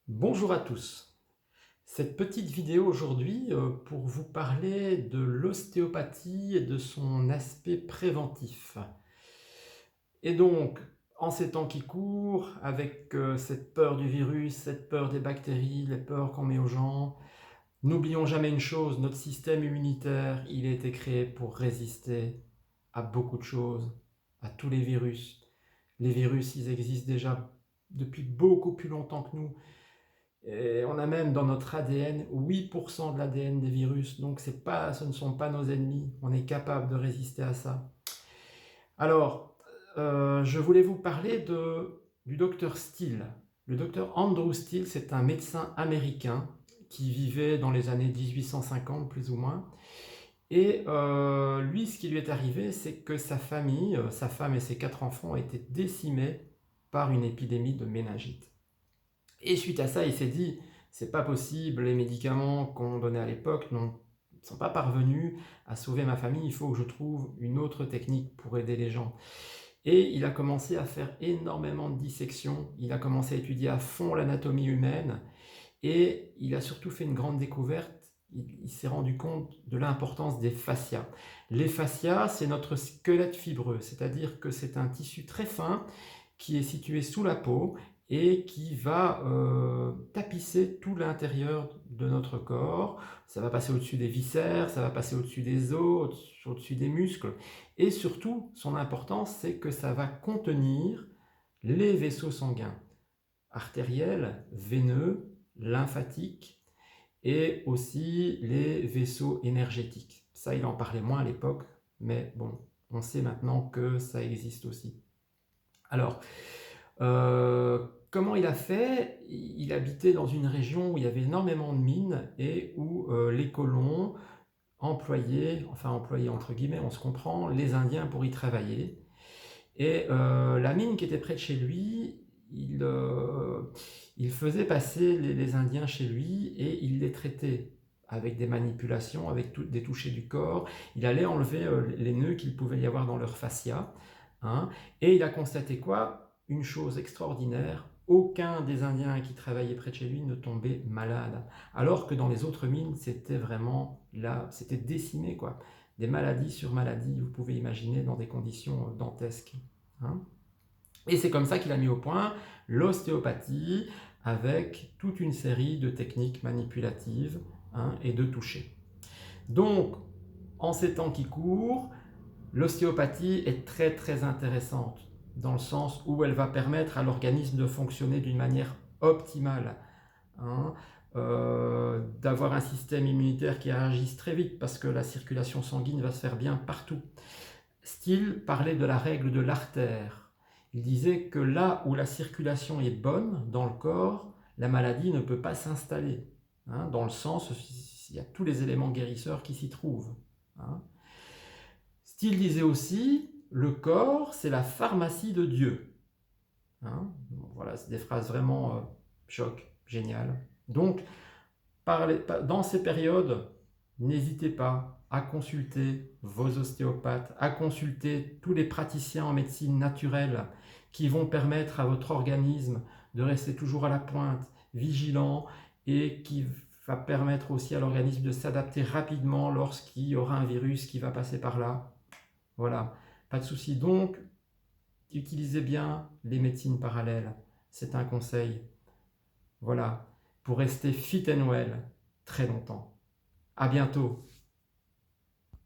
Bonjour à tous. Cette petite vidéo aujourd'hui pour vous parler de l'ostéopathie et de son aspect préventif. Et donc, en ces temps qui courent, avec cette peur du virus, cette peur des bactéries, les peurs qu'on met aux gens, n'oublions jamais une chose, notre système immunitaire, il a été créé pour résister à beaucoup de choses, à tous les virus. Les virus, ils existent déjà depuis beaucoup plus longtemps que nous. Et on a même dans notre ADN 8% de l'ADN des virus, donc ce ne sont pas nos ennemis, on est capable de résister à ça. Alors, je voulais vous parler du docteur Steele. Le docteur Andrew Steele, c'est un médecin américain qui vivait dans les années 1850 plus ou moins. Et lui, ce qui lui est arrivé, c'est que sa famille, sa femme et ses 4 enfants ont été décimés par une épidémie de méningite. Et suite à ça, il s'est dit, c'est pas possible, les médicaments qu'on donnait à l'époque ne sont pas parvenus à sauver ma famille, il faut que je trouve une autre technique pour aider les gens. Et il a commencé à faire énormément de dissections, il a commencé à étudier à fond l'anatomie humaine, et il a surtout fait une grande découverte, il s'est rendu compte de l'importance des fascias. Les fascias, c'est notre squelette fibreux, c'est-à-dire que c'est un tissu très fin qui est situé sous la peau et qui va tapisser tout l'intérieur de notre corps. Ça va passer au-dessus des viscères, ça va passer au-dessus des os, au-dessus des muscles. Et surtout, son importance, c'est que ça va contenir les vaisseaux sanguins, artériels, veineux, lymphatiques et aussi les vaisseaux énergétiques. Ça, il en parlait moins à l'époque, mais bon, on sait maintenant que ça existe aussi. Alors, comment il a fait? Il habitait dans une région où il y avait énormément de mines et où les colons employaient, enfin employaient entre guillemets, on se comprend, les Indiens pour y travailler. Et la mine qui était près de chez lui, il faisait passer les Indiens chez lui et il les traitait avec des manipulations, avec des touchés du corps. Il allait enlever les nœuds qu'il pouvait y avoir dans leur fascia. Hein, et il a constaté quoi? Une chose extraordinaire, aucun des Indiens qui travaillaient près de chez lui ne tombait malade. Alors que dans les autres mines, c'était vraiment là, c'était décimé quoi. Des maladies sur maladies, vous pouvez imaginer dans des conditions dantesques. Hein. Et c'est comme ça qu'il a mis au point l'ostéopathie avec toute une série de techniques manipulatives et de toucher. Donc, en ces temps qui courent, l'ostéopathie est très très intéressante dans le sens où elle va permettre à l'organisme de fonctionner d'une manière optimale, d'avoir un système immunitaire qui réagisse très vite parce que la circulation sanguine va se faire bien partout. Steele parlait de la règle de l'artère. Il disait que là où la circulation est bonne dans le corps, la maladie ne peut pas s'installer. Dans le sens, il y a tous les éléments guérisseurs qui s'y trouvent. Steele disait aussi, le corps, c'est la pharmacie de Dieu. Voilà, c'est des phrases vraiment choc, géniales. Donc, dans ces périodes, n'hésitez pas à consulter vos ostéopathes, à consulter tous les praticiens en médecine naturelle qui vont permettre à votre organisme de rester toujours à la pointe, vigilant, et qui va permettre aussi à l'organisme de s'adapter rapidement lorsqu'il y aura un virus qui va passer par là. Voilà, pas de souci. Donc, utilisez bien les médecines parallèles. C'est un conseil. Voilà, pour rester fit and well très longtemps. À bientôt.